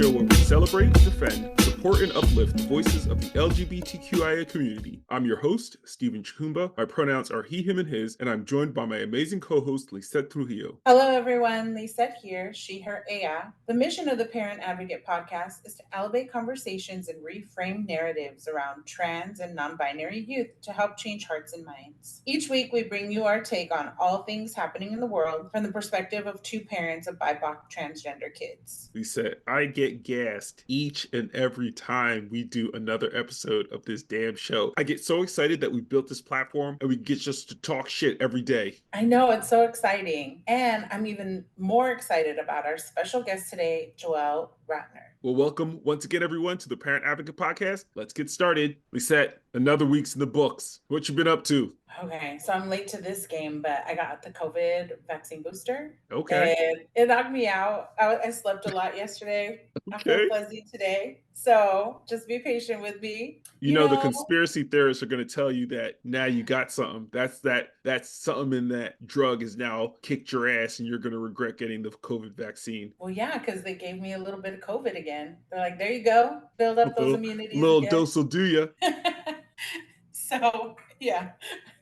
show where we celebrate, defend, support, and uplift the voices of the LGBTQIA community. I'm your host, Stephen Chukumba. My pronouns are he, him, and his, and I'm joined by my amazing co-host, Lizette Trujillo. Hello, everyone. Lizette here, she, her, ella. The mission of the Parent Advocate podcast is to elevate conversations and reframe narratives around trans and non-binary youth to help change hearts and minds. Each week, we bring you our take on all things happening in the world from the perspective of two parents of BIPOC transgender kids. Lizette, I get gassed each and every time we do another episode of this damn show. I get so excited that we built this platform and we get just to talk shit every day. I know, it's so exciting. And I'm even more excited about our special guest today, Joelle Retener. Well, welcome once again, everyone, to the Parent Advocate podcast. Let's get started. Lisette, another week's in the books. What you been up to? Okay, so I'm late to this game, but I got the COVID vaccine booster. Okay. And it knocked me out. I slept a lot yesterday. I feel Okay. fuzzy today. So just be patient with me. You know, the conspiracy theorists are going to tell you that now you got something. That's something in that drug has now kicked your ass and you're going to regret getting the COVID vaccine. Well, yeah, because they gave me a little bit of COVID again. They're like, there you go. Build up those immunities little again. dose will do you. So, yeah,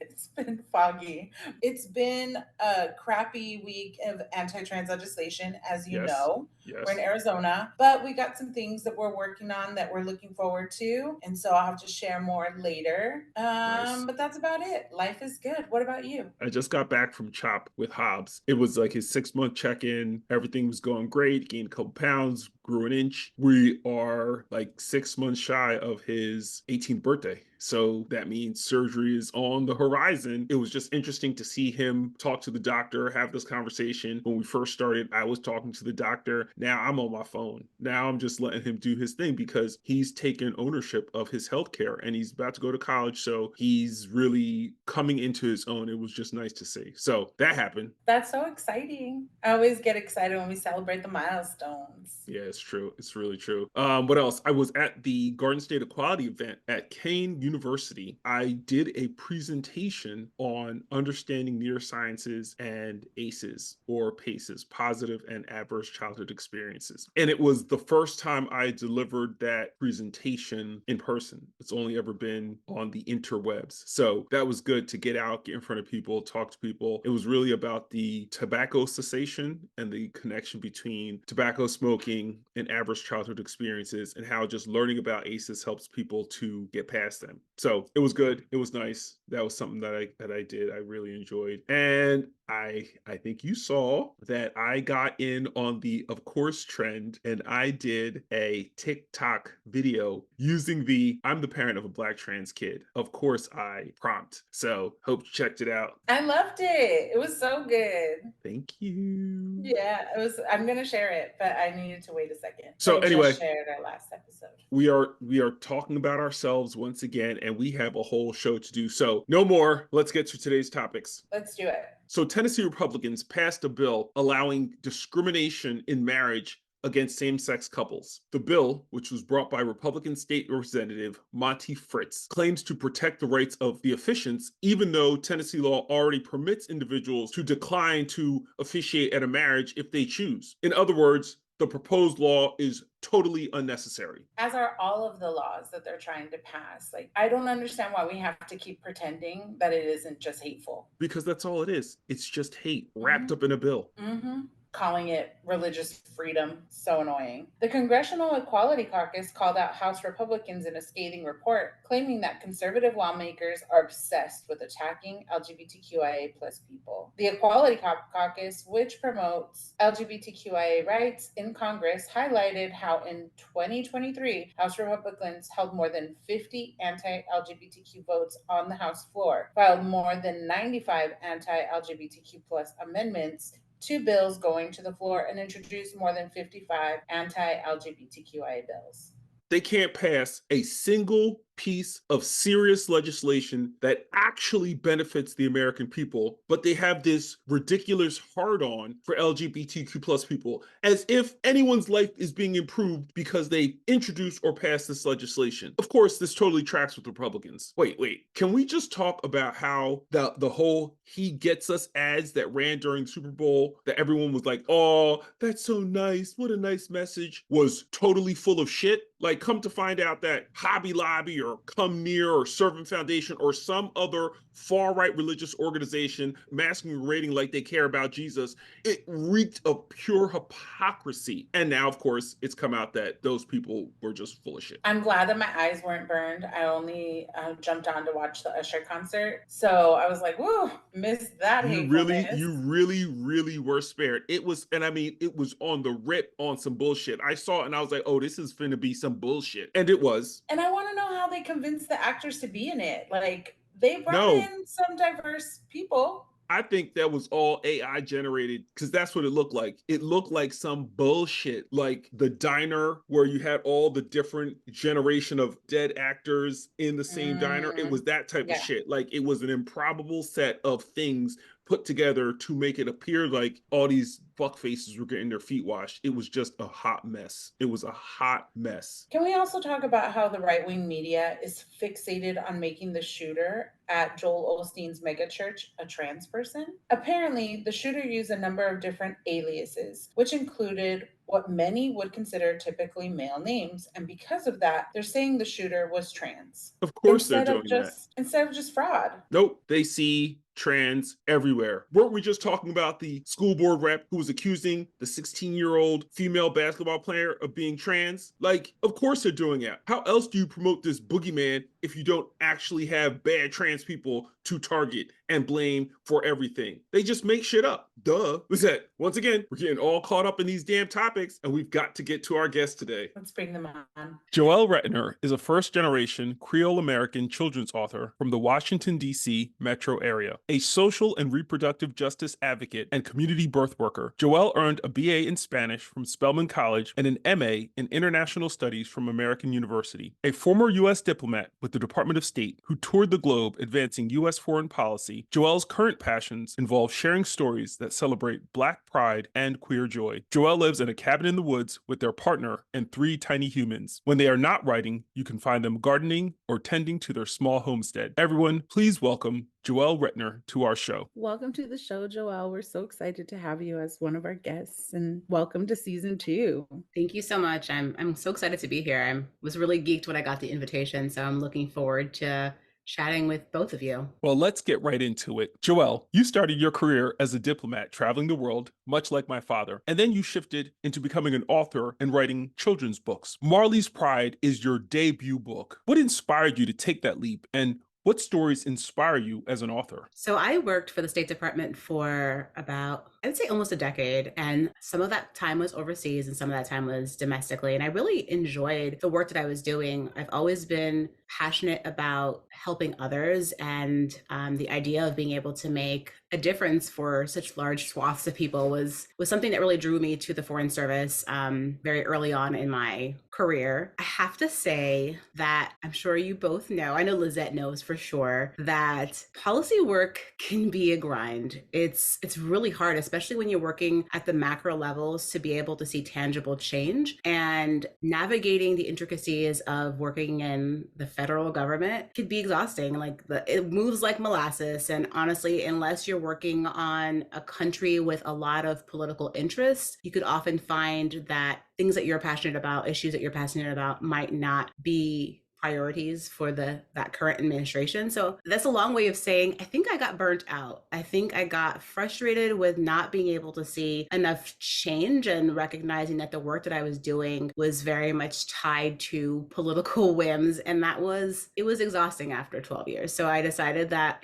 it's been foggy. It's been a crappy week of anti-trans legislation, as you know. Yes. We're in Arizona, but we got some things that we're working on that we're looking forward to. And so I'll have to share more later. Nice. But that's about it. Life is good. What about you? I just got back from CHOP with Hobbs. It was like his 6-month check-in. Everything was going great. Gained a couple pounds, grew an inch. We are like 6 months shy of his 18th birthday. So that means surgery is on the horizon. It was just interesting to see him talk to the doctor, have this conversation. When we first started, I was talking to the doctor. Now I'm on my phone. Now I'm just letting him do his thing because he's taken ownership of his healthcare and he's about to go to college. So he's really coming into his own. It was just nice to see. So that happened. That's so exciting. I always get excited when we celebrate the milestones. Yeah, it's true. It's really true. What else? I was at the Garden State Equality event at Kane University. I did a presentation on understanding neurosciences and ACEs or PACEs, positive and adverse childhood experiences. And it was the first time I delivered that presentation in person. It's only ever been on the interwebs. So that was good to get out, get in front of people, talk to people. It was really about the tobacco cessation and the connection between tobacco smoking and adverse childhood experiences and how just learning about ACEs helps people to get past them. So it was good. It was nice. That was something that I did. I really enjoyed. And I think you saw that I got in on the of course trend and I did a TikTok video using the I'm the parent of a Black trans kid. Of course I prompt. So hope you checked it out. I loved it. It was so good. Thank you. Yeah, it was. I'm gonna share it, but I needed to wait a second. So anyway, just shared our last episode. We are talking about ourselves once again, and we have a whole show to do. So no more. Let's get to today's topics. Let's do it. So Tennessee Republicans passed a bill allowing discrimination in marriage against same-sex couples. The bill, which was brought by Republican State Representative Monty Fritz, claims to protect the rights of the officiants, even though Tennessee law already permits individuals to decline to officiate at a marriage if they choose. In other words, the proposed law is totally unnecessary. As are all of the laws that they're trying to pass. Like, I don't understand why we have to keep pretending that it isn't just hateful. Because that's all it is. It's just hate wrapped up in a bill. Mm-hmm. Calling it religious freedom. So annoying. The Congressional Equality Caucus called out House Republicans in a scathing report, claiming that conservative lawmakers are obsessed with attacking LGBTQIA plus people. The Equality Caucus, which promotes LGBTQIA rights in Congress, highlighted how in 2023, House Republicans held more than 50 anti-LGBTQ votes on the House floor, filed more than 95 anti-LGBTQ plus amendments to bills going to the floor, and introduced more than 55 anti-LGBTQIA bills. They can't pass a single piece of serious legislation that actually benefits the American people, but they have this ridiculous hard on for LGBTQ plus people, as if anyone's life is being improved because they introduced or passed this legislation. Of course, this totally tracks with Republicans. Wait, can we just talk about how the whole "he gets us" ads that ran during the Super Bowl, that everyone was like, oh, that's so nice, what a nice message, was totally full of shit? Like, come to find out that Hobby Lobby or Come Near or Servant Foundation or some other far-right religious organization masquerading like they care about Jesus, it reeked of pure hypocrisy. And now, of course, it's come out that those people were just full of shit. I'm glad that my eyes weren't burned. I only jumped on to watch the Usher concert. So I was like, whoa, missed that You hatefulness. really were spared. It was, and I mean, it was on the rip on some bullshit. I saw it and I was like, oh, this is finna be some bullshit. And it was. And I want to know how they convinced the actors to be in it. Like, they brought No, in some diverse people. I think that was all AI generated because that's what it looked like. It looked like some bullshit, like the diner where you had all the different generation of dead actors in the same diner. It was Mm, that type of yeah. shit. Like it was an improbable set of things put together to make it appear like all these fuck faces were getting their feet washed. It was just a hot mess. It was a hot mess. Can we also talk about how the right wing media is fixated on making the shooter at Joel Osteen's megachurch a trans person? Apparently, the shooter used a number of different aliases, which included what many would consider typically male names, and because of that, they're saying the shooter was trans Of course they're doing that. instead of just fraud. Nope, they see trans everywhere. Weren't we just talking about the school board rep who was accusing the 16-year-old female basketball player of being trans? Like, of course they're doing it. How else do you promote this boogeyman if you don't actually have bad trans people to target and blame for everything? They just make shit up. Duh. Lizette, once again, we're getting all caught up in these damn topics, and we've got to get to our guest today. Let's bring them on. Joelle Retener is a first-generation Creole-American children's author from the Washington, D.C. metro area. A social and reproductive justice advocate and community birth worker, Joelle earned a BA in Spanish from Spelman College and an MA in International Studies from American University. A former U.S. diplomat with the Department of State who toured the globe advancing U.S. foreign policy, Joelle's current passions involve sharing stories that celebrate Black pride and queer joy. Joelle lives in a cabin in the woods with their partner and 3 tiny humans. When they are not writing, you can find them gardening or tending to their small homestead. Everyone, please welcome Joelle Retener to our show. Welcome to the show, Joelle. We're so excited to have you as one of our guests, and welcome to season 2. Thank you so much. I'm so excited to be here. I was really geeked when I got the invitation, so I'm looking forward to chatting with both of you. Well, let's get right into it. Joelle, you started your career as a diplomat traveling the world, much like my father, and then you shifted into becoming an author and writing children's books. Marley's Pride is your debut book. What inspired you to take that leap, and what stories inspire you as an author? So I worked for the State Department for about, I would say almost a decade. And some of that time was overseas and some of that time was domestically. And I really enjoyed the work that I was doing. I've always been passionate about helping others, and the idea of being able to make a difference for such large swaths of people was something that really drew me to the Foreign Service very early on in my career. I have to say that I'm sure you both know, I know Lizette knows for sure, that policy work can be a grind. It's really hard, especially when you're working at the macro levels, to be able to see tangible change, and navigating the intricacies of working in the federal government could be exhausting. Like it moves like molasses. And honestly, unless you're working on a country with a lot of political interest, you could often find that things that you're passionate about, issues that you're passionate about, might not be priorities for that current administration. So that's a long way of saying, I think I got burnt out. I think I got frustrated with not being able to see enough change, and recognizing that the work that I was doing was very much tied to political whims. And it was exhausting after 12 years. So I decided that,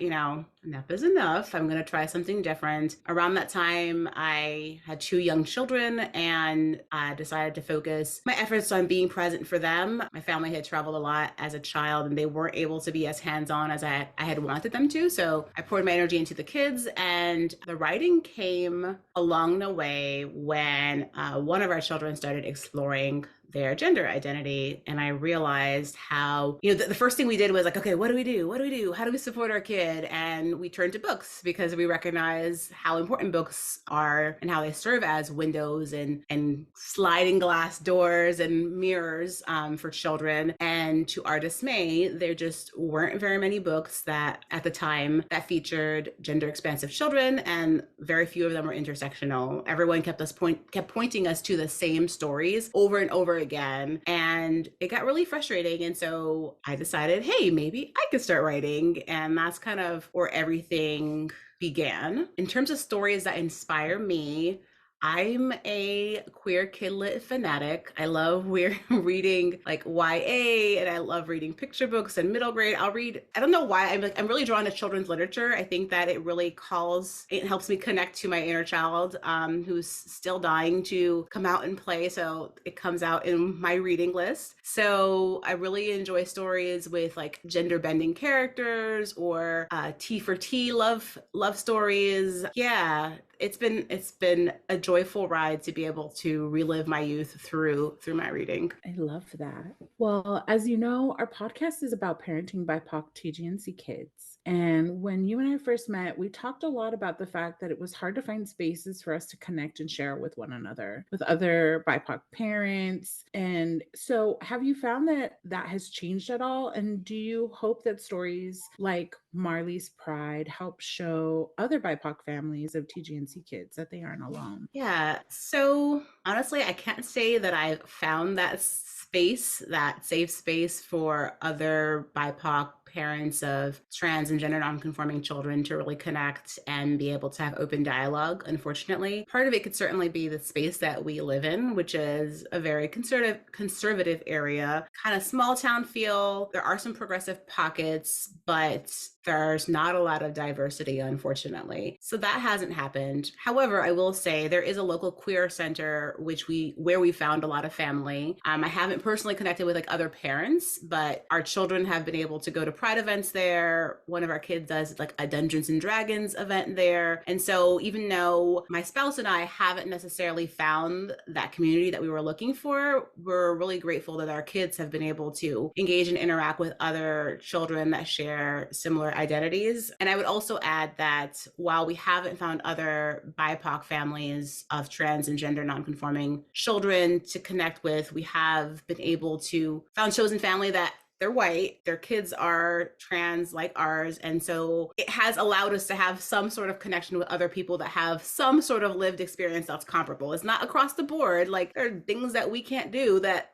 enough is enough. I'm going to try something different. Around that time, I had 2 young children, and I decided to focus my efforts on being present for them. My family had traveled a lot as a child, and they weren't able to be as hands-on as I had wanted them to. So I poured my energy into the kids, and the writing came along the way when one of our children started exploring their gender identity. And I realized how, the first thing we did was like, okay, what do we do? What do we do? How do we support our kid? And we turned to books because we recognize how important books are and how they serve as windows and sliding glass doors and mirrors for children. And to our dismay, there just weren't very many books that at the time that featured gender expansive children, and very few of them were intersectional. Everyone kept pointing us to the same stories over and over again, and it got really frustrating. And so I decided, hey, maybe I could start writing, and that's kind of where everything began. In terms of stories that inspire me, I'm a queer kid lit fanatic. I love reading like YA, and I love reading picture books and middle grade. I don't know why, I'm really drawn to children's literature. I think that it really helps me connect to my inner child, who's still dying to come out and play. So it comes out in my reading list. So I really enjoy stories with like gender bending characters or T for T love stories. Yeah. It's been a joyful ride to be able to relive my youth through my reading. I love that. Well, as you know, our podcast is about parenting BIPOC TGNC kids. And when you and I first met, we talked a lot about the fact that it was hard to find spaces for us to connect and share with one another, with other BIPOC parents. And so have you found that has changed at all? And do you hope that stories like Marley's Pride help show other BIPOC families of TGNC kids that they aren't alone? Yeah. So honestly, I can't say that I've found that safe space for other BIPOC parents of trans and gender nonconforming children to really connect and be able to have open dialogue. Unfortunately, part of it could certainly be the space that we live in, which is a very conservative area, kind of small town feel. There are some progressive pockets, but there's not a lot of diversity, unfortunately. So that hasn't happened. However, I will say there is a local queer center where we found a lot of family. I haven't personally connected with like other parents, but our children have been able to go to Pride events there. One of our kids does like a Dungeons and Dragons event there. And so even though my spouse and I haven't necessarily found that community that we were looking for, we're really grateful that our kids have been able to engage and interact with other children that share similar identities. And I would also add that while we haven't found other BIPOC families of trans and gender nonconforming children to connect with, we have been able to found chosen family that they're white, their kids are trans like ours. And so it has allowed us to have some sort of connection with other people that have some sort of lived experience that's comparable. It's not across the board. Like there are things that we can't do that,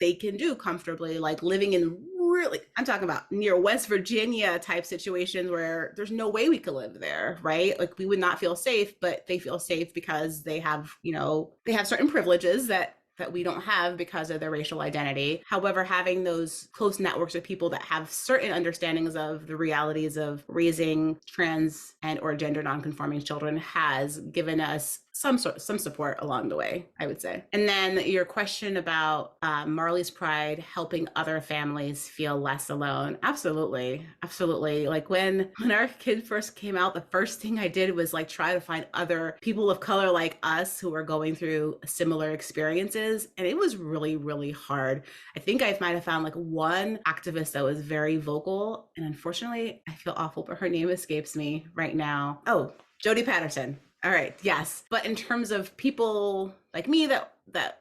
they can do comfortably, like living in I'm talking about near West Virginia type situations where there's no way we could live there, right? Like we would not feel safe, but they feel safe because they have certain privileges that we don't have because of their racial identity. However, having those close networks of people that have certain understandings of the realities of raising trans and or gender nonconforming children has given us some support along the way, I would say. And then your question about Marley's Pride helping other families feel less alone. Absolutely. Like when our kid first came out, the first thing I did was like try to find other people of color like us who were going through similar experiences. And it was really, really hard. I think I might have found like one activist that was very vocal. And unfortunately, I feel awful, but her name escapes me right now. Oh, Jody Patterson. All right. Yes. But in terms of people like me that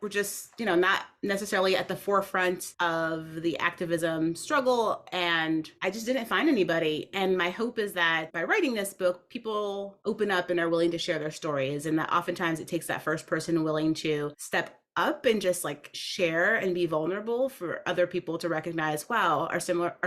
were just, not necessarily at the forefront of the activism struggle, and I just didn't find anybody. And my hope is that by writing this book, people open up and are willing to share their stories. And that oftentimes it takes that first person willing to step up and just like share and be vulnerable for other people to recognize, wow, our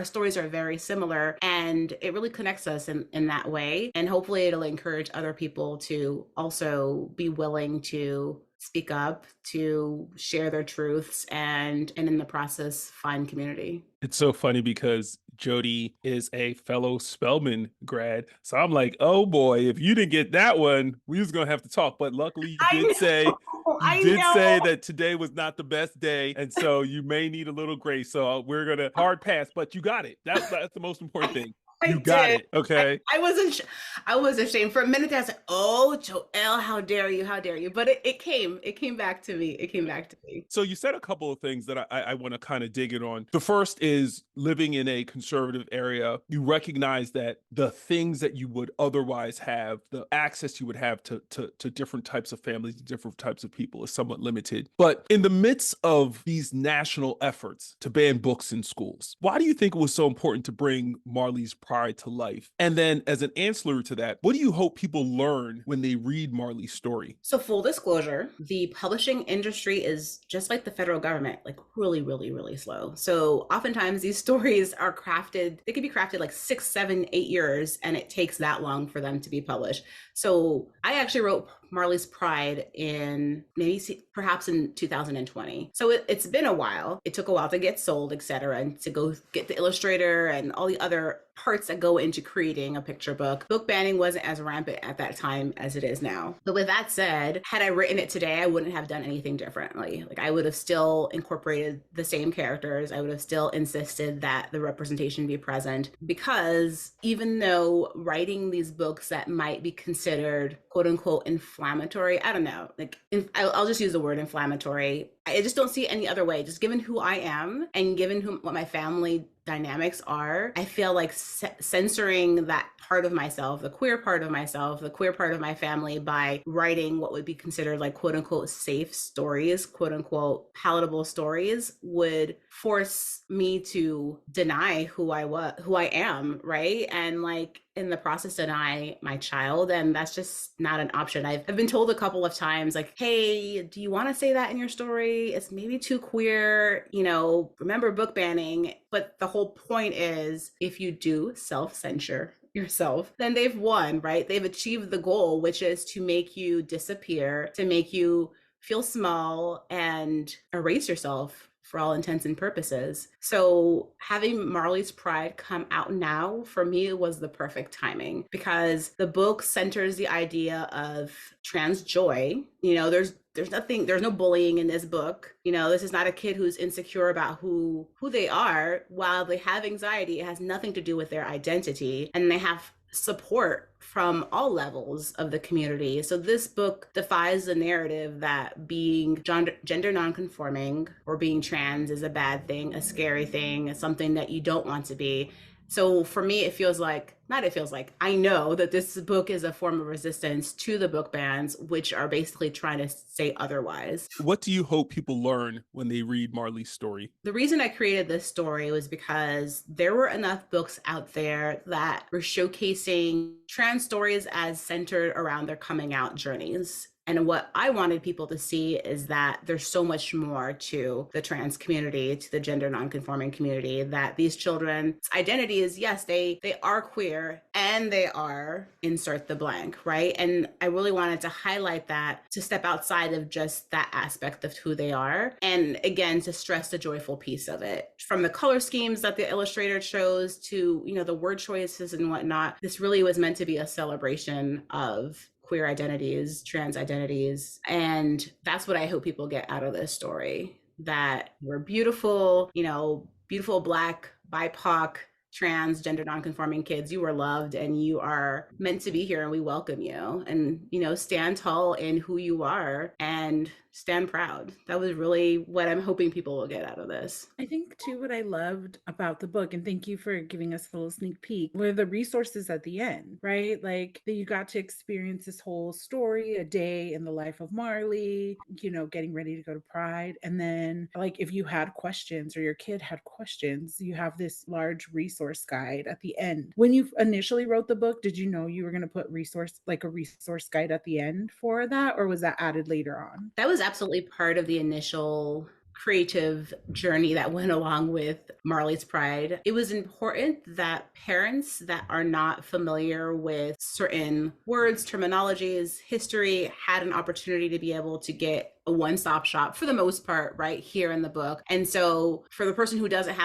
stories are very similar, and it really connects us in that way. And hopefully it'll encourage other people to also be willing to speak up, to share their truths, and in the process find community. It's so funny because Jody is a fellow Spelman grad. So I'm like, oh boy, if you didn't get that one, we was gonna have to talk. But luckily you did say that today was not the best day. And so you may need a little grace. So we're gonna hard pass, but you got it. That's the most important thing. You I got did. it. Okay. I was ashamed for a minute. I was like, "Oh, Joelle, how dare you? How dare you?" But it came back to me. It came back to me. So you said a couple of things that I want to kind of dig in on. The first is living in a conservative area. You recognize that the things that you would otherwise have, the access you would have to different types of families, different types of people is somewhat limited. But in the midst of these national efforts to ban books in schools, why do you think it was so important to bring Marley's Pride to life? And then as an ancillary to that, what do you hope people learn when they read Marley's story? So full disclosure, the publishing industry is just like the federal government, like really, really, really slow. So oftentimes these stories are crafted, they could be crafted like 6, 7, 8 years, and it takes that long for them to be published. So I actually wrote Marley's Pride in perhaps in 2020. So it's been a while. It took a while to get sold, etc., and to go get the illustrator and all the other parts that go into creating a picture book. Book banning wasn't as rampant at that time as it is now. But with that said, had I written it today, I wouldn't have done anything differently. Like I would have still incorporated the same characters. I would have still insisted that the representation be present, because even though writing these books that might be considered quote unquote inflammatory, I don't know, like I'll just use the word inflammatory. I just don't see it any other way. Just given who I am and given what my family dynamics are, I feel like censoring that part of myself, the queer part of myself, the queer part of my family, by writing what would be considered like quote unquote safe stories, quote unquote palatable stories, would force me to deny who I am, right? And like in the process deny my child, and that's just not an option. I've been told a couple of times like, hey, do you want to say that in your story? It's maybe too queer, remember book banning. But the whole point is, if you do self-censure yourself, then they've won, right? They've achieved the goal, which is to make you disappear, to make you feel small and erase yourself for all intents and purposes. So having Marley's Pride come out now, for me, was the perfect timing, because the book centers the idea of trans joy. There's no bullying in this book. This is not a kid who's insecure about who they are. While they have anxiety, it has nothing to do with their identity, and they have support from all levels of the community. So this book defies the narrative that being gender nonconforming or being trans is a bad thing, a scary thing, something that you don't want to be. So for me, I know that this book is a form of resistance to the book bans, which are basically trying to say otherwise. What do you hope people learn when they read Marley's story? The reason I created this story was because there were enough books out there that were showcasing trans stories as centered around their coming out journeys. And what I wanted people to see is that there's so much more to the trans community, to the gender nonconforming community, that these children's identities, yes, they are queer and they are insert the blank, right? And I really wanted to highlight that, to step outside of just that aspect of who they are. And again, to stress the joyful piece of it. From the color schemes that the illustrator chose to, the word choices and whatnot, this really was meant to be a celebration of queer identities, trans identities. And that's what I hope people get out of this story, that we're beautiful, beautiful Black, BIPOC, trans, gender nonconforming kids. You are loved and you are meant to be here, and we welcome you. And, stand tall in who you are and stand proud. That was really what I'm hoping people will get out of this. I think too, what I loved about the book, and thank you for giving us a little sneak peek, were the resources at the end, right? Like that you got to experience this whole story, a day in the life of Marley, getting ready to go to Pride. And then like if you had questions or your kid had questions, you have this large resource guide at the end. When you initially wrote the book, did you know you were going to put a resource guide at the end for that, or was that added later on? That was absolutely part of the initial creative journey that went along with Marley's Pride. It was important that parents that are not familiar with certain words, terminologies, history, had an opportunity to be able to get a one-stop shop for the most part right here in the book. And so for the person who doesn't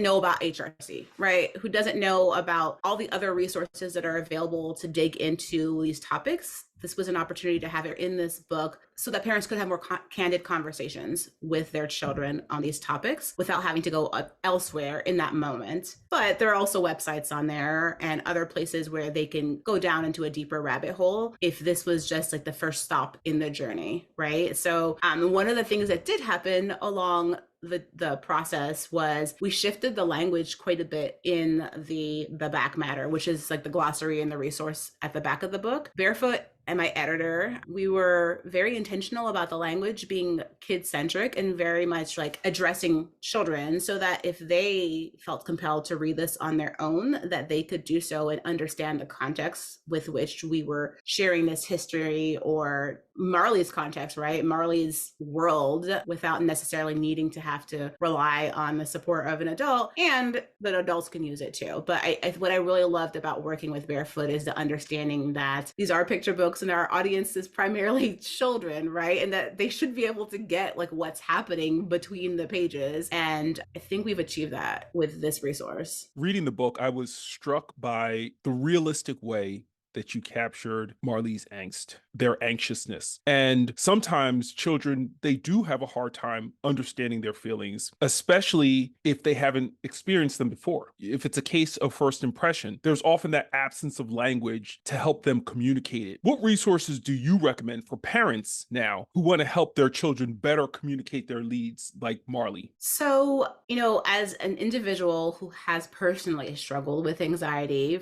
know about HRC, right, who doesn't know about all the other resources that are available to dig into these topics, this was an opportunity to have it in this book so that parents could have more candid conversations with their children on these topics without having to go elsewhere in that moment. But there are also websites on there and other places where they can go down into a deeper rabbit hole if this was just like the first stop in the journey, right? So one of the things that did happen along the process was we shifted the language quite a bit in the back matter, which is like the glossary and the resource at the back of the book. Barefoot and my editor, we were very intentional about the language being kid-centric and very much like addressing children so that if they felt compelled to read this on their own, that they could do so and understand the context with which we were sharing this history or Marley's context, right? Marley's world without necessarily needing to have to rely on the support of an adult, and that adults can use it too. But what I really loved about working with Barefoot is the understanding that these are picture books and our audience is primarily children, right? And that they should be able to get like what's happening between the pages. And I think we've achieved that with this resource. Reading the book, I was struck by the realistic way that you captured Marley's angst, their anxiousness. And sometimes children, they do have a hard time understanding their feelings, especially if they haven't experienced them before. If it's a case of first impression, there's often that absence of language to help them communicate it. What resources do you recommend for parents now who want to help their children better communicate their needs like Marley? So, as an individual who has personally struggled with anxiety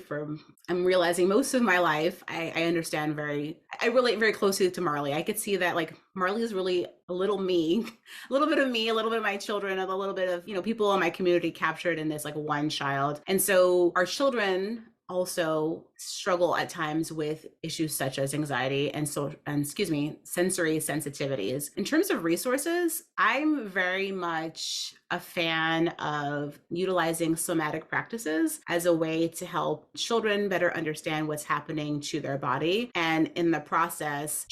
I'm realizing most of my life, I understand I relate very closely to Marley. I could see that like Marley is really a little me, a little bit of me, a little bit of my children, and a little bit of, people in my community captured in this like one child. And so our children also struggle at times with issues such as anxiety and sensory sensitivities. In terms of resources, I'm very much a fan of utilizing somatic practices as a way to help children better understand what's happening to their body, and in the process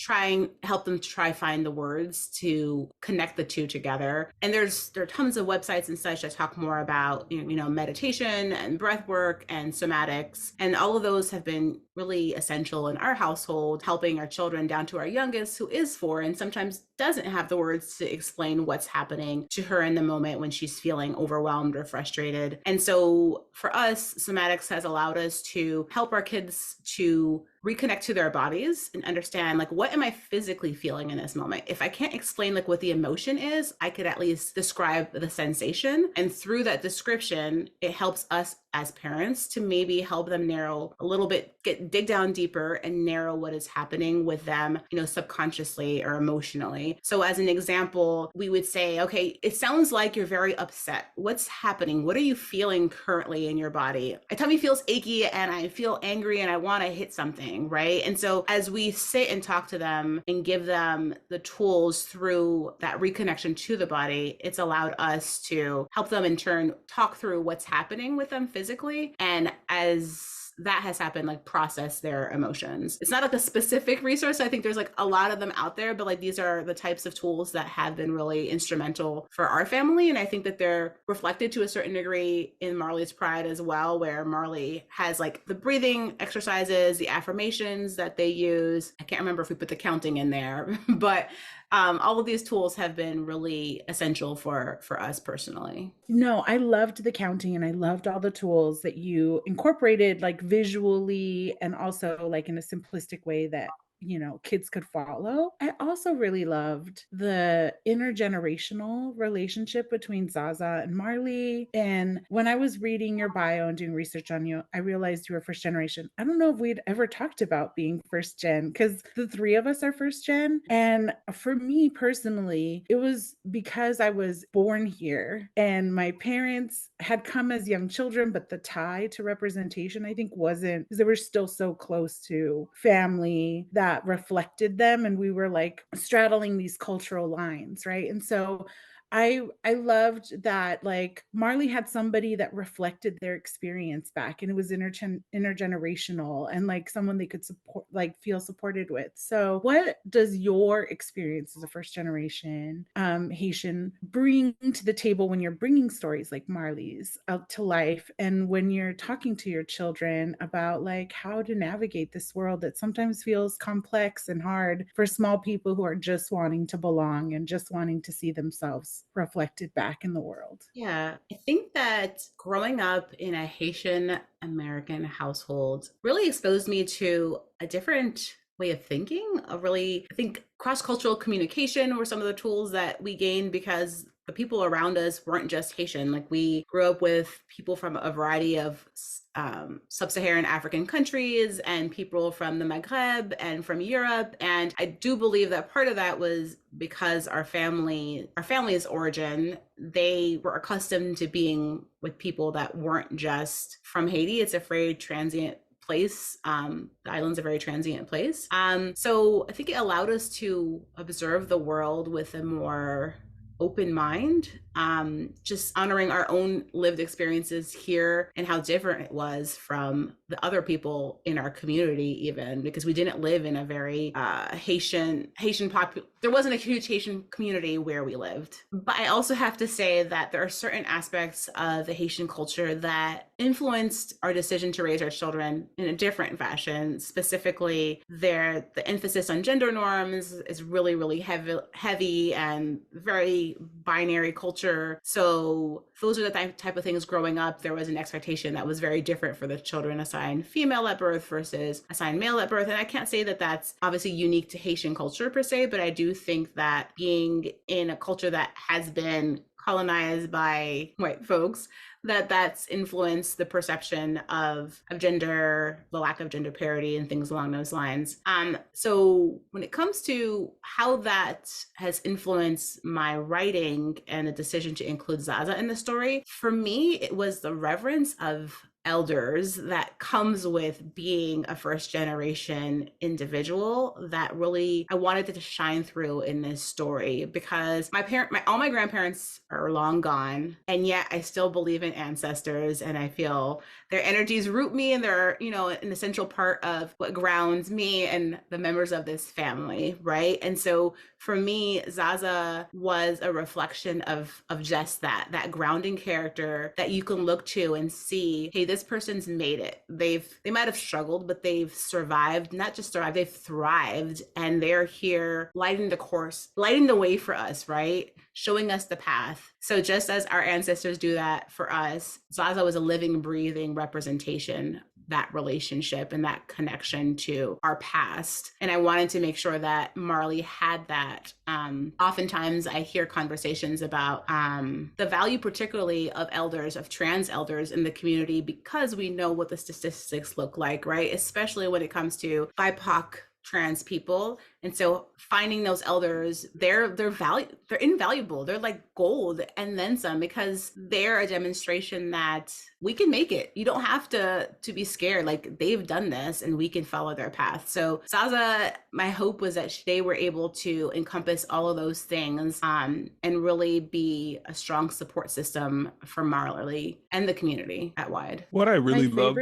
help them find the words to connect the two together. And there are tons of websites and such that talk more about meditation and breath work and somatics, and all of those have been really essential in our household, helping our children down to our youngest, who is 4 and sometimes doesn't have the words to explain what's happening to her in the moment when she's feeling overwhelmed or frustrated. And so for us, somatics has allowed us to help our kids to reconnect to their bodies and understand like, what am I physically feeling in this moment? If I can't explain like what the emotion is, I could at least describe the sensation. And through that description, it helps us as parents to maybe help them narrow a little bit, dig down deeper and narrow what is happening with them, subconsciously or emotionally. So as an example, we would say, okay, it sounds like you're very upset. What's happening? What are you feeling currently in your body? My tummy feels achy and I feel angry and I want to hit something, right? And so as we sit and talk to them and give them the tools through that reconnection to the body, it's allowed us to help them in turn talk through what's happening with them physically. And as that has happened, like process their emotions. It's not like a specific resource. I think there's like a lot of them out there, but like these are the types of tools that have been really instrumental for our family. And I think that they're reflected to a certain degree in Marley's Pride as well, where Marley has like the breathing exercises, the affirmations that they use. I can't remember if we put the counting in there, but all of these tools have been really essential for us personally. No, I loved the counting and I loved all the tools that you incorporated like visually and also like in a simplistic way that kids could follow. I also really loved the intergenerational relationship between Zaza and Marley. And when I was reading your bio and doing research on you, I realized you were first generation. I don't know if we'd ever talked about being first gen because the 3 of us are first gen. And for me personally, it was because I was born here and my parents had come as young children, but the tie to representation, I think, wasn't, because they were still so close to family that reflected them. And we were like straddling these cultural lines, right? And so I loved that, like, Marley had somebody that reflected their experience back, and it was intergenerational, and like someone they could support, like feel supported with. So what does your experience as a first generation Haitian bring to the table when you're bringing stories like Marley's out to life, and when you're talking to your children about like how to navigate this world that sometimes feels complex and hard for small people who are just wanting to belong and just wanting to see themselves reflected back in the world? Yeah, I think that growing up in a Haitian American household really exposed me to a different way of thinking. A really, I think cross cultural communication were some of the tools that we gained because the people around us weren't just Haitian. Like we grew up with people from a variety of sub-Saharan African countries and people from the Maghreb and from Europe. And I do believe that part of that was because our family's origin, they were accustomed to being with people that weren't just from Haiti. It's a very transient place. The island's a very transient place. So I think it allowed us to observe the world with a more open mind, just honoring our own lived experiences here and how different it was from the other people in our community, even because we didn't live in a very Haitian there wasn't a huge Haitian community where we lived. But I also have to say that there are certain aspects of the Haitian culture that influenced our decision to raise our children in a different fashion. Specifically, the emphasis on gender norms is really, really heavy and very binary culture. So those are the type of things growing up. There was an expectation that was very different for the children assigned female at birth versus assigned male at birth. And I can't say that that's obviously unique to Haitian culture per se, but I do think that being in a culture that has been colonized by white folks, that's influenced the perception of gender, the lack of gender parity and things along those lines. So when it comes to how that has influenced my writing and the decision to include Zaza in the story, for me, it was the reverence of elders that comes with being a first generation individual that really I wanted to shine through in this story, because all my grandparents are long gone, and yet I still believe in ancestors, and I feel their energies root me, and they're, an essential part of what grounds me and the members of this family, right? And so for me, Zaza was a reflection of just that grounding character that you can look to and see, hey, this person's made it. They might have struggled, but they've survived, not just survived, they've thrived, and they're here lighting the way for us, right? Showing us the path. So just as our ancestors do that for us, Zaza was a living, breathing representation, that relationship and that connection to our past. And I wanted to make sure that Marley had that. Oftentimes I hear conversations about the value particularly of elders, of trans elders in the community, because we know what the statistics look like, right? Especially when it comes to BIPOC trans people. And so finding those elders, they're invaluable. They're like gold and then some, because they're a demonstration that we can make it. You don't have to be scared. Like, they've done this and we can follow their path. So Zaza, my hope was that they were able to encompass all of those things and really be a strong support system for Marley and the community at wide. What I really love.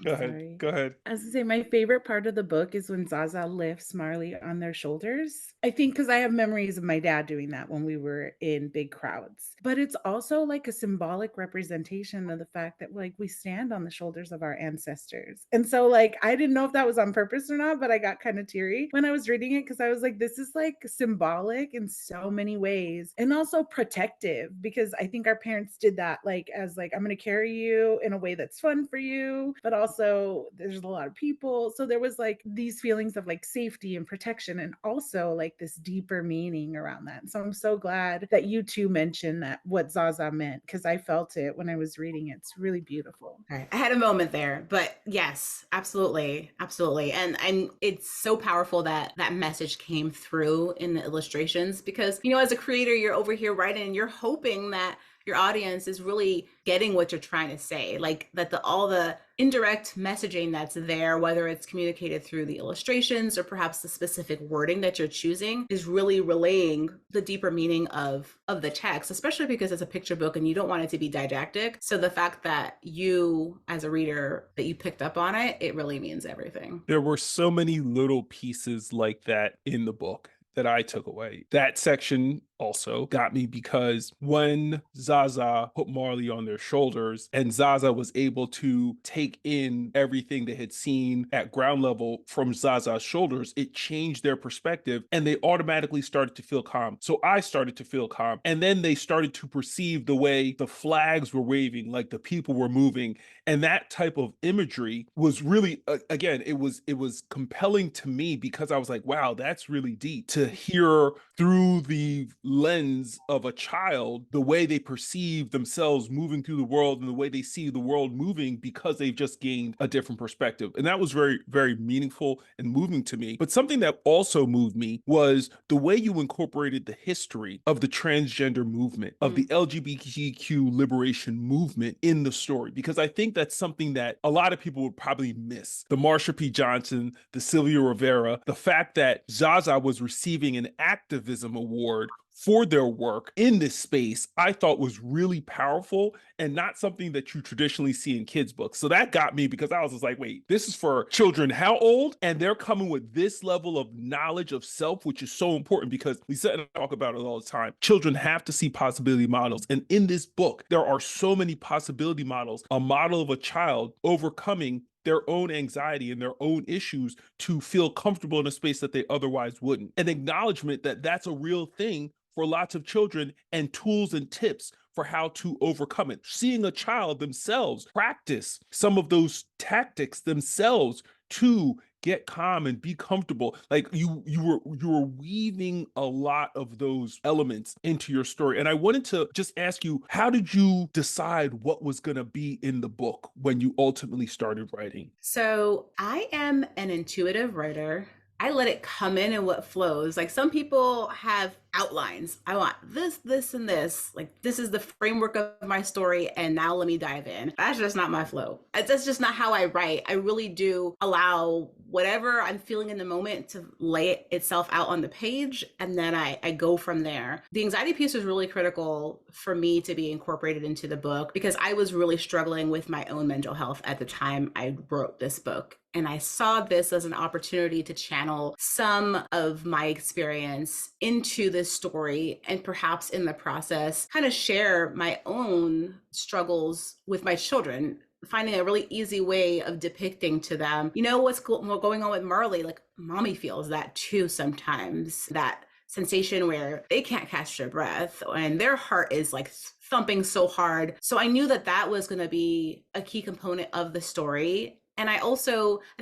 Go ahead. Go ahead. I was gonna say, my favorite part of the book is when Zaza lifts Marley on their shoulders. I think because I have memories of my dad doing that when we were in big crowds. But it's also like a symbolic representation of the fact that like we stand on the shoulders of our ancestors. And so like I didn't know if that was on purpose or not, but I got kind of teary when I was reading it, because I was like, this is like symbolic in so many ways, and also protective, because I think our parents did that like as like, I'm going to carry you in a way that's fun for you, but also there's a lot of people. So there was like these feelings of like safety and protection, and also like this deeper meaning around that. So I'm so glad that you two mentioned that, what Zaza meant, because I felt it when I was reading it. It's really beautiful. All right. I had a moment there, but yes, absolutely. Absolutely. And it's so powerful that that message came through in the illustrations, because, as a creator, you're over here writing and you're hoping that your audience is really getting what you're trying to say. Like that all the indirect messaging that's there, whether it's communicated through the illustrations or perhaps the specific wording that you're choosing, is really relaying the deeper meaning of the text, especially because it's a picture book and you don't want it to be didactic. So the fact that you as a reader, that you picked up on it, it really means everything. There were so many little pieces like that in the book that I took away. That section also got me because when Zaza put Marley on their shoulders and Zaza was able to take in everything they had seen at ground level from Zaza's shoulders, it changed their perspective and they automatically started to feel calm. So I started to feel calm. And then they started to perceive the way the flags were waving, like the people were moving. And that type of imagery was really, again, it was compelling to me because I was like, wow, that's really deep to hear through the lens of a child the way they perceive themselves moving through the world and the way they see the world moving because they've just gained a different perspective. And that was very, very meaningful and moving to me. But something that also moved me was the way you incorporated the history of the transgender movement, of the LGBTQ liberation movement in the story, because I think that's something that a lot of people would probably miss. The Marsha P. Johnson, the Sylvia Rivera, the fact that Zaza was receiving an activism award for their work in this space, I thought was really powerful and not something that you traditionally see in kids' books. So that got me because I was just like, wait, this is for children how old? And they're coming with this level of knowledge of self, which is so important because Lizette and I talk about it all the time. Children have to see possibility models. And in this book, there are so many possibility models, a model of a child overcoming their own anxiety and their own issues to feel comfortable in a space that they otherwise wouldn't. An acknowledgement that that's a real thing for lots of children and tools and tips for how to overcome it. Seeing a child themselves practice some of those tactics themselves to get calm and be comfortable. Like you were weaving a lot of those elements into your story. And I wanted to just ask you, how did you decide what was going to be in the book when you ultimately started writing? So I am an intuitive writer. I let it come in and what flows. Like some people have outlines. I want this, and this. Like this is the framework of my story, and now let me dive in. That's just not my flow. That's just not how I write. I really do allow whatever I'm feeling in the moment to lay itself out on the page, and then I go from there. The anxiety piece was really critical for me to be incorporated into the book because I was really struggling with my own mental health at the time I wrote this book. And I saw this as an opportunity to channel some of my experience into this story and perhaps in the process kind of share my own struggles with my children, finding a really easy way of depicting to them, you know, what's going on with Marley. Like mommy feels that too sometimes, that sensation where they can't catch their breath and their heart is like thumping so hard. So I knew that that was going to be a key component of the story. And I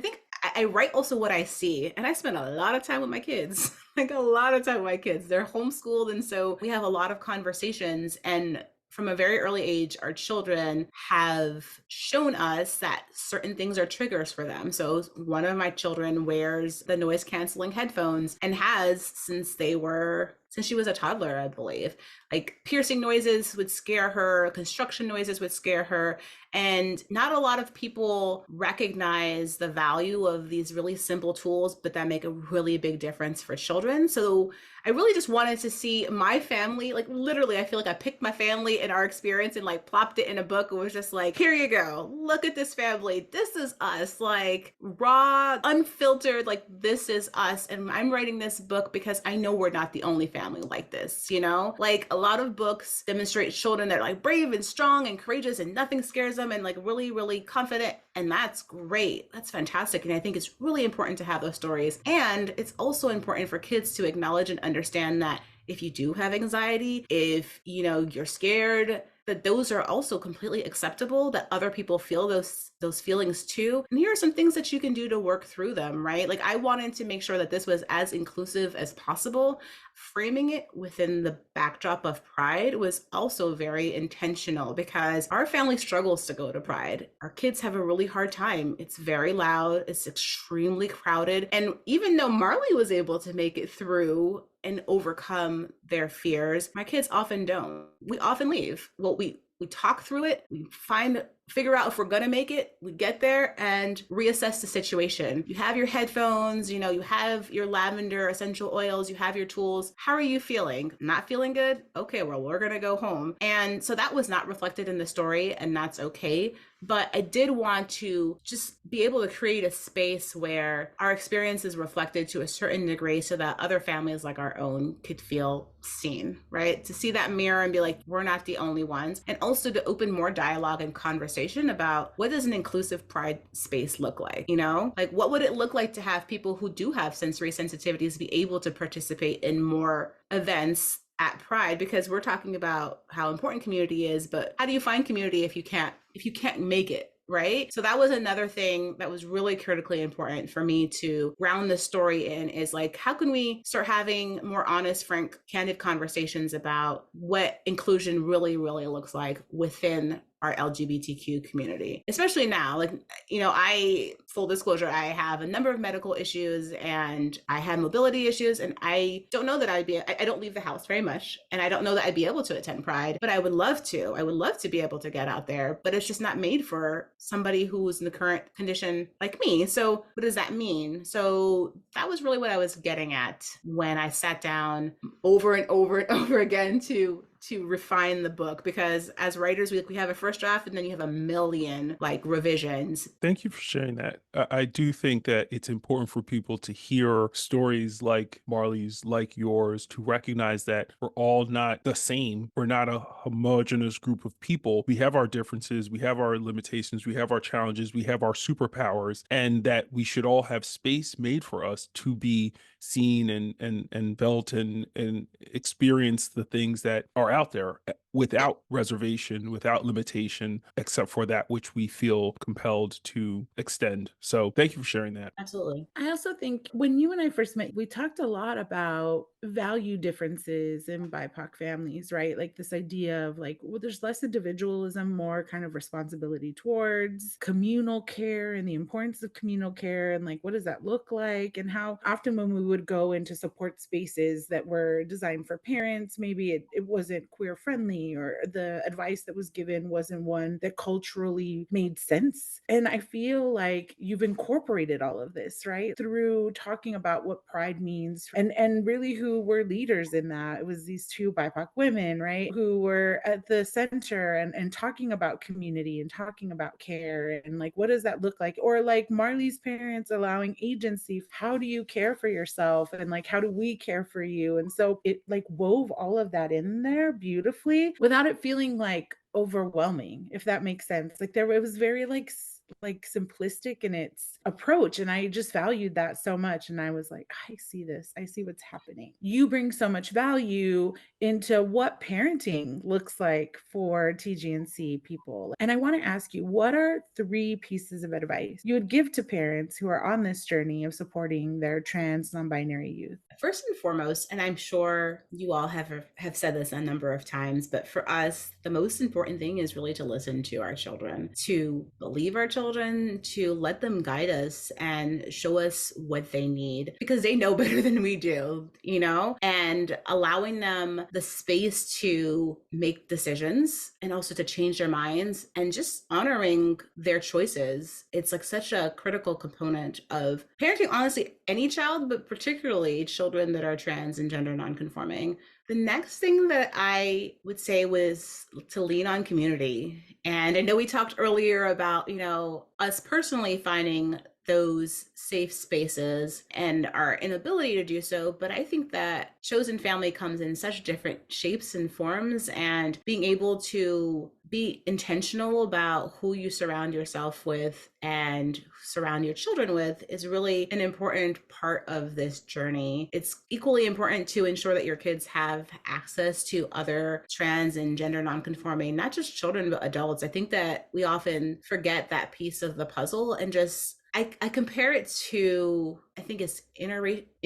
think I write also what I see, and I spend a lot of time with my kids, like a lot of time with my kids. They're homeschooled. And so we have a lot of conversations, and from a very early age, our children have shown us that certain things are triggers for them. So one of my children wears the noise canceling headphones and has since she was a toddler, I believe. Like piercing noises would scare her, construction noises would scare her. And not a lot of people recognize the value of these really simple tools, but that make a really big difference for children. So I really just wanted to see my family, like literally, I feel like I picked my family and our experience and like plopped it in a book. It was just like, here you go. Look at this family. This is us, like raw, unfiltered, like this is us. And I'm writing this book because I know we're not the only family like this, you know? Like a lot of books demonstrate children that are like brave and strong and courageous and nothing scares them and like really, really confident. And that's great. That's fantastic. And I think it's really important to have those stories. And it's also important for kids to acknowledge and understand that if you do have anxiety, if you know you're scared, that those are also completely acceptable, that other people feel those feelings too. And here are some things that you can do to work through them, right? Like I wanted to make sure that this was as inclusive as possible. Framing it within the backdrop of Pride was also very intentional because our family struggles to go to Pride. Our kids have a really hard time. It's very loud. It's extremely crowded. And even though Marley was able to make it through, and overcome their fears. My kids often don't. We often leave. Well, we talk through it. We figure out if we're going to make it. We get there and reassess the situation. You have your headphones, you have your lavender essential oils, you have your tools. How are you feeling? Not feeling good? Okay, well, we're going to go home. And so that was not reflected in the story, and that's okay. But I did want to just be able to create a space where our experience is reflected to a certain degree so that other families like our own could feel seen, right? To see that mirror and be like, we're not the only ones. And also to open more dialogue and conversation about what does an inclusive pride space look like, Like what would it look like to have people who do have sensory sensitivities be able to participate in more events at Pride, because we're talking about how important community is, but how do you find community if you can't make it, right? So that was another thing that was really critically important for me to ground the story in, is like, how can we start having more honest, frank, candid conversations about what inclusion really, really looks like within our LGBTQ community, especially now. Like, full disclosure, I have a number of medical issues and I have mobility issues, and I don't know that I don't leave the house very much, and I don't know that I'd be able to attend Pride, but I would love to be able to get out there, but it's just not made for somebody who's in the current condition like me. So what does that mean? So that was really what I was getting at when I sat down over and over and over again to refine the book, because as writers, we have a first draft and then you have a million revisions. Thank you for sharing that. I do think that it's important for people to hear stories like Marley's, like yours, to recognize that we're all not the same. We're not a homogenous group of people. We have our differences, we have our limitations, we have our challenges, we have our superpowers, and that we should all have space made for us to be seen and felt and experience the things that are out there without reservation, without limitation, except for that which we feel compelled to extend. So thank you for sharing that. Absolutely. I also think when you and I first met, we talked a lot about value differences in BIPOC families, right? Like this idea of there's less individualism, more kind of responsibility towards communal care and the importance of communal care, and what does that look like? And how often when we would go into support spaces that were designed for parents, maybe it wasn't queer friendly, or the advice that was given wasn't one that culturally made sense. And I feel like you've incorporated all of this, right, through talking about what pride means, and really who were leaders in that. It was these two BIPOC women, right, who were at the center and talking about community and talking about care, and what does that look like? Or Marley's parents allowing agency. How do you care for yourself? And how do we care for you? And so it wove all of that in there beautifully without it feeling overwhelming, if that makes sense. It was very simplistic in its approach, and I just valued that so much. And I was like, I see this, I see what's happening. You bring so much value into what parenting looks like for TGNC people, and I want to ask you, what are 3 pieces of advice you would give to parents who are on this journey of supporting their trans non-binary youth? First and foremost, and I'm sure you all have said this a number of times, but for us, the most important thing is really to listen to our children, to believe our children, to let them guide us and show us what they need, because they know better than we do, and allowing them the space to make decisions and also to change their minds and just honoring their choices. It's such a critical component of parenting, honestly, any child, but particularly children that are trans and gender nonconforming. The next thing that I would say was to lean on community. And I know we talked earlier about, us personally finding those safe spaces and our inability to do so. But I think that chosen family comes in such different shapes and forms, and being able to be intentional about who you surround yourself with and surround your children with is really an important part of this journey. It's equally important to ensure that your kids have access to other trans and gender nonconforming, not just children, but adults. I think that we often forget that piece of the puzzle, and just I compare it to, I think it's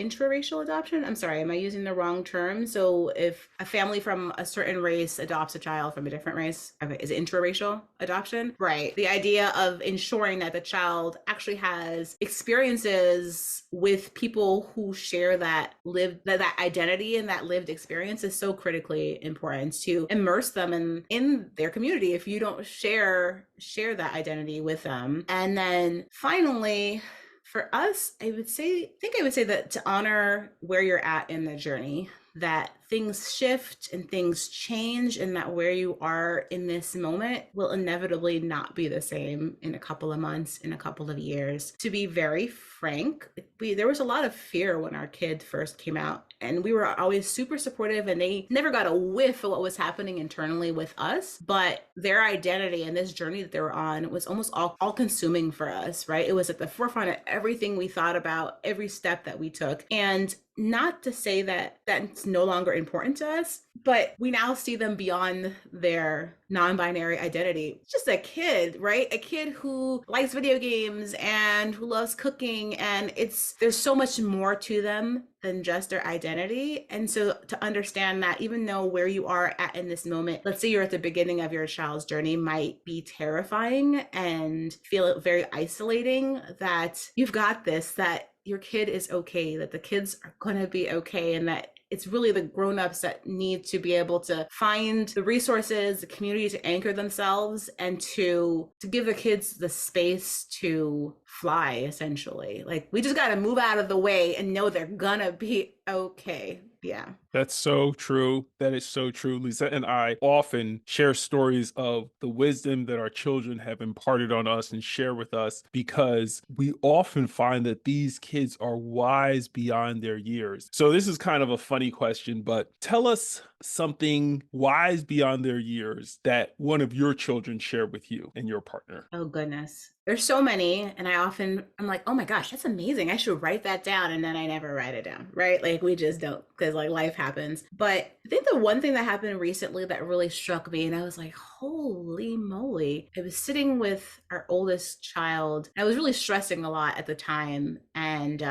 intraracial adoption. I'm sorry, am I using the wrong term? So if a family from a certain race adopts a child from a different race, okay, is it intraracial adoption? Right. The idea of ensuring that the child actually has experiences with people who share that that identity and that lived experience is so critically important to immerse them in their community if you don't share that identity with them. And then finally, for us, I would say that to honor where you're at in the journey, that things shift and things change, and that where you are in this moment will inevitably not be the same in a couple of months, in a couple of years. To be very frank, there was a lot of fear when our kid first came out, and we were always super supportive, and they never got a whiff of what was happening internally with us, but their identity and this journey that they were on was almost all consuming for us, right? It was at the forefront of everything we thought about, every step that we took. And not to say that that's no longer important to us, but we now see them beyond their non-binary identity. Just a kid, right? A kid who likes video games and who loves cooking, and there's so much more to them than just their identity. And so to understand that even though where you are at in this moment, let's say you're at the beginning of your child's journey, might be terrifying and feel very isolating, that you've got this, that your kid is okay, that the kids are going to be okay, and that it's really the grown-ups that need to be able to find the resources, the community to anchor themselves, and to give the kids the space to fly, essentially. Like, we just got to move out of the way and know they're gonna be okay. Yeah. That's so true. That is so true. Lizette and I often share stories of the wisdom that our children have imparted on us and share with us, because we often find that these kids are wise beyond their years. So this is kind of a funny question, but tell us something wise beyond their years that one of your children shared with you and your partner. Oh, goodness. There's so many, and I'm like, oh my gosh, that's amazing. I should write that down. And then I never write it down, right? Like, we just don't, because like life happens. But I think the one thing that happened recently that really struck me, and I was like, holy moly. I was sitting with our oldest child. I was really stressing a lot at the time. And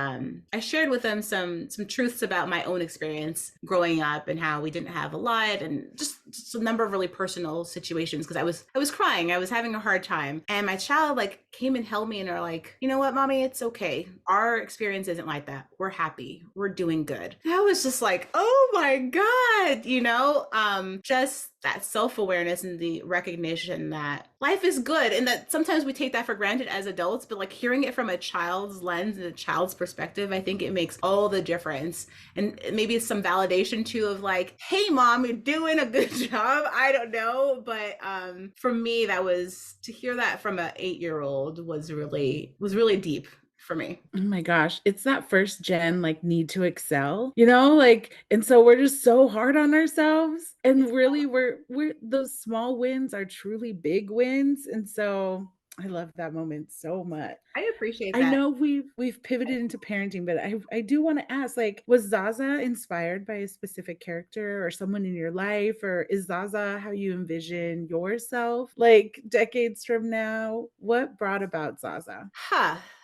I shared with them some truths about my own experience growing up and how we didn't have a lot, and just a number of really personal situations, because I was crying. I was having a hard time. And my child like came and held me and are like, you know what, mommy, it's okay. Our experience isn't like that. We're happy. We're doing good. And I was just like, oh my God, just that self-awareness and the recognition that life is good, and that sometimes we take that for granted as adults, but like hearing it from a child's lens and a child's perspective, I think it makes all the difference. And maybe it's some validation too of like, hey mom, you're doing a good job. I don't know. But for me, that was, to hear that from an 8-year-old was really deep for me. Oh my gosh, it's that first gen like need to excel, like, and so we're just so hard on ourselves, and really we're those small wins are truly big wins. And so I love that moment so much. I appreciate I that. know we've pivoted into parenting, but I do want to ask, like, was Zaza inspired by a specific character or someone in your life, or is Zaza how you envision yourself like decades from now? What brought about Zaza?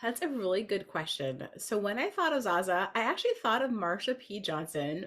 That's a really good question. So when I thought of Zaza, I actually thought of Marsha P. Johnson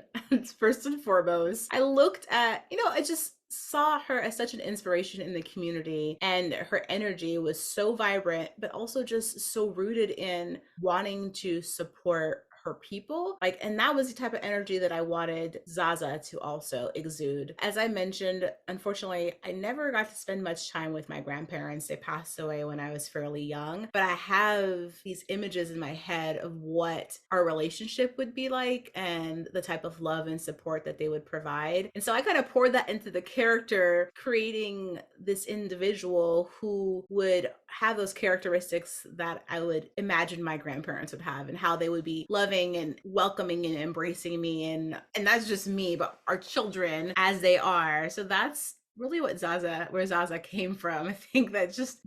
first and foremost. I looked at, I just saw her as such an inspiration in the community, and her energy was so vibrant, but also just so rooted in wanting to support her people. And that was the type of energy that I wanted Zaza to also exude. As I mentioned, unfortunately, I never got to spend much time with my grandparents. They passed away when I was fairly young, but I have these images in my head of what our relationship would be like and the type of love and support that they would provide. And so I kind of poured that into the character, creating this individual who would have those characteristics that I would imagine my grandparents would have, and how they would be loving and welcoming and embracing me. And that's just me, but our children as they are. So that's really where Zaza came from. I think that just,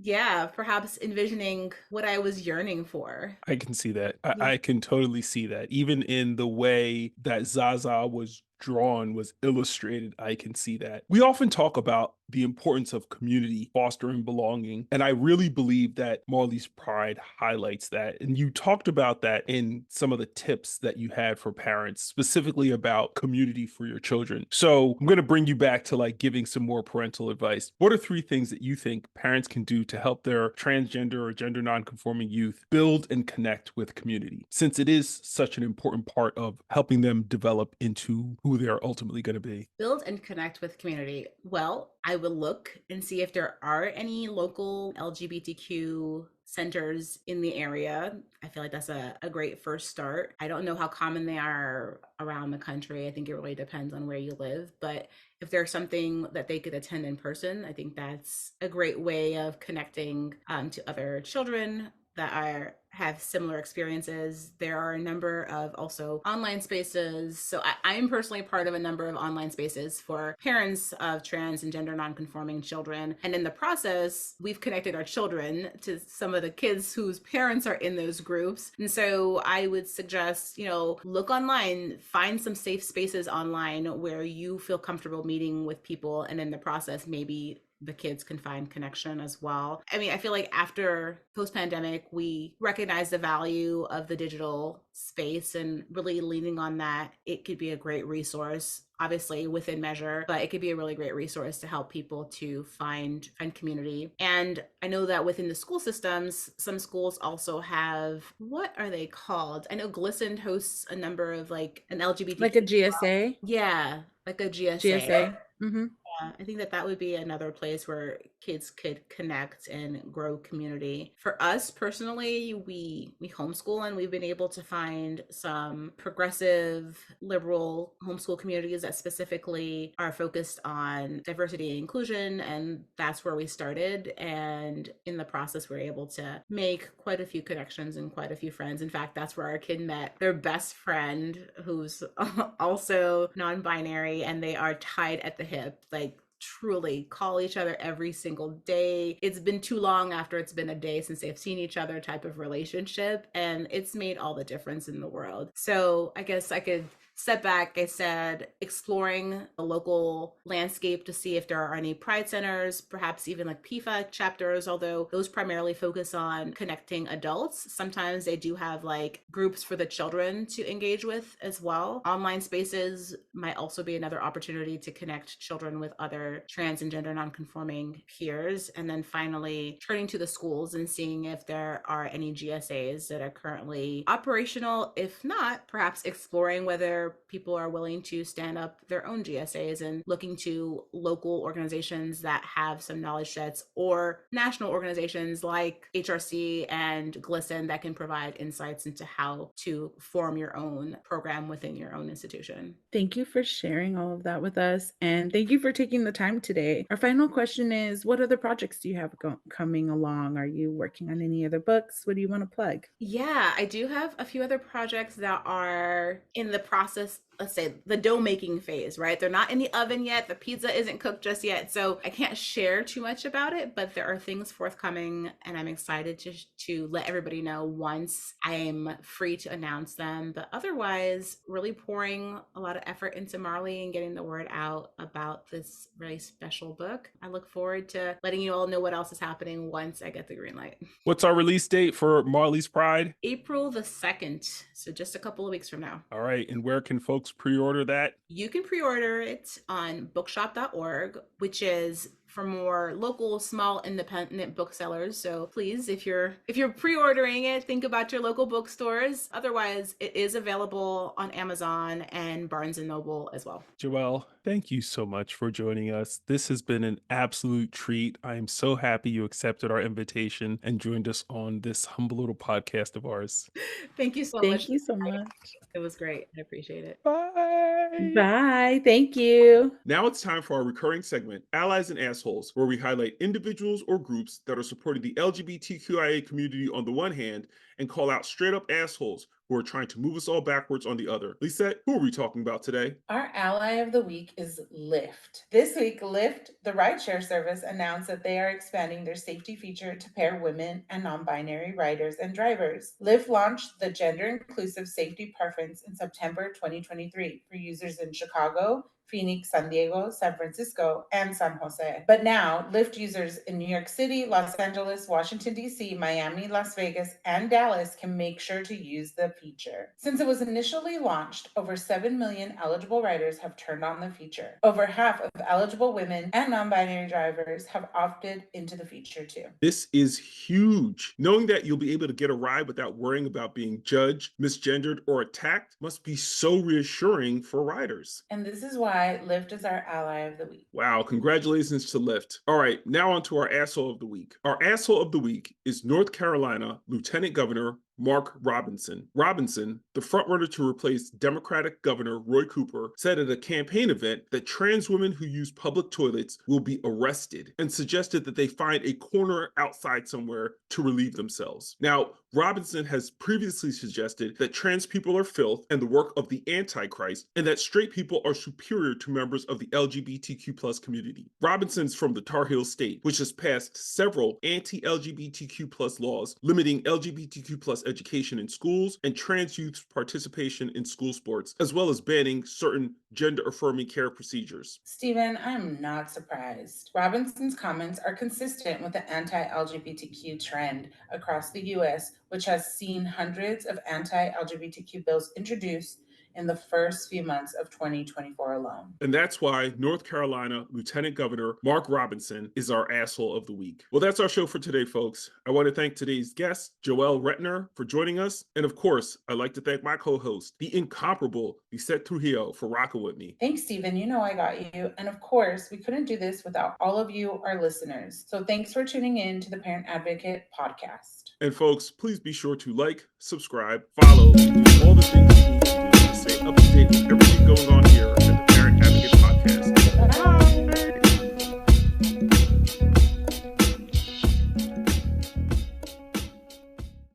perhaps envisioning what I was yearning for. I can see that. I can totally see that. Even in the way that Zaza was drawn, was illustrated, I can see that. We often talk about the importance of community, fostering belonging. And I really believe that Marley's Pride highlights that. And you talked about that in some of the tips that you had for parents, specifically about community for your children. So I'm going to bring you back to like giving some more parental advice. What are 3 things that you think parents can do to help their transgender or gender nonconforming youth build and connect with community, since it is such an important part of helping them develop into who they are ultimately going to be? Build and connect with community. Well, I will look and see if there are any local LGBTQ centers in the area. I feel like that's a great first start. I don't know how common they are around the country. I think it really depends on where you live. But if there's something that they could attend in person, I think that's a great way of connecting to other children that have similar experiences. There are a number of also online spaces. So I am personally part of a number of online spaces for parents of trans and gender nonconforming children. And in the process, we've connected our children to some of the kids whose parents are in those groups. And so I would suggest, look online, find some safe spaces online where you feel comfortable meeting with people. And in the process, maybe the kids can find connection as well. I mean, I feel like after post-pandemic, we recognize the value of the digital space, and really leaning on that, it could be a great resource, obviously within measure, but it could be a really great resource to help people to find community. And I know that within the school systems, some schools also have, what are they called? I know Glisten hosts a number of like an LGBT. Like a GSA? Yeah, like a GSA. GSA. Mm-hmm. I think that would be another place where kids could connect and grow community. For us personally, we homeschool, and we've been able to find some progressive liberal homeschool communities that specifically are focused on diversity and inclusion, and that's where we started. And in the process, we're able to make quite a few connections and quite a few friends. In fact, that's where our kid met their best friend, who's also non-binary, and they are tied at the hip. Like, truly call each other every single day. It's been too long after it's been a day since they've seen each other type of relationship, and it's made all the difference in the world. So I guess I could step back. I said exploring the local landscape to see if there are any pride centers, perhaps even like PIFA chapters, although those primarily focus on connecting adults. Sometimes they do have like groups for the children to engage with as well. Online spaces might also be another opportunity to connect children with other trans and gender nonconforming peers. And then finally, turning to the schools and seeing if there are any GSAs that are currently operational. If not, perhaps exploring whether people are willing to stand up their own GSAs and looking to local organizations that have some knowledge sets, or national organizations like HRC and Glisten that can provide insights into how to form your own program within your own institution. Thank you for sharing all of that with us. And thank you for taking the time today. Our final question is, what other projects do you have coming along? Are you working on any other books? What do you want to plug? Yeah, I do have a few other projects that are in the process, let's say the dough making phase, right? They're not in the oven yet. The pizza isn't cooked just yet. So I can't share too much about it, but there are things forthcoming, and I'm excited to let everybody know once I'm free to announce them. But otherwise, really pouring a lot of effort into Marley and getting the word out about this very special book. I look forward to letting you all know what else is happening once I get the green light. What's our release date for Marley's Pride? April the 2nd. So just a couple of weeks from now. All right. And where can folks pre-order that? You can pre-order it on bookshop.org, which is for more local, small, independent booksellers. So please, if you're pre-ordering it, think about your local bookstores. Otherwise, it is available on Amazon and Barnes & Noble as well. Joelle, thank you so much for joining us. This has been an absolute treat. I am so happy you accepted our invitation and joined us on this humble little podcast of ours. Thank you so much. Thank you so much. It was great. I appreciate it. Bye. Bye. Thank you. Now it's time for our recurring segment, Allies and Assholes, where we highlight individuals or groups that are supporting the LGBTQIA community on the one hand and call out straight up assholes who are trying to move us all backwards on the other. Lizette, who are we talking about today? Our ally of the week is Lyft. This week, Lyft, the rideshare service, announced that they are expanding their safety feature to pair women and non-binary riders and drivers. Lyft launched the gender-inclusive safety preference in September 2023 for users in Chicago, Phoenix, San Diego, San Francisco, and San Jose. But now, Lyft users in New York City, Los Angeles, Washington, D.C., Miami, Las Vegas, and Dallas can make sure to use the feature. Since it was initially launched, over 7 million eligible riders have turned on the feature. Over half of eligible women and non-binary drivers have opted into the feature too. This is huge. Knowing that you'll be able to get a ride without worrying about being judged, misgendered, or attacked must be so reassuring for riders. And this is why Lyft is our ally of the week. Wow, congratulations to Lyft. All right, now on to our asshole of the week. Our asshole of the week is North Carolina Lieutenant Governor Mark Robinson. Robinson, the frontrunner to replace Democratic Governor Roy Cooper, said at a campaign event that trans women who use public toilets will be arrested and suggested that they find a corner outside somewhere to relieve themselves. Now, Robinson has previously suggested that trans people are filth and the work of the Antichrist, and that straight people are superior to members of the LGBTQ+ community. Robinson's from the Tar Heel State, which has passed several anti-LGBTQ+ laws limiting LGBTQ+ education in schools and trans youth's participation in school sports, as well as banning certain gender-affirming care procedures. Stephen, I'm not surprised. Robinson's comments are consistent with the anti-LGBTQ trend across the U.S., which has seen hundreds of anti-LGBTQ bills introduced in the first few months of 2024 alone. And that's why North Carolina Lieutenant Governor Mark Robinson is our asshole of the week. Well, that's our show for today, folks. I want to thank today's guest, Joelle Retener, for joining us. And of course, I'd like to thank my co-host, the incomparable Lizette Trujillo, for rocking with me. Thanks, Stephen. You know I got you. And of course, we couldn't do this without all of you, our listeners. So thanks for tuning in to the Parent Advocate podcast. And folks, please be sure to like, subscribe, follow,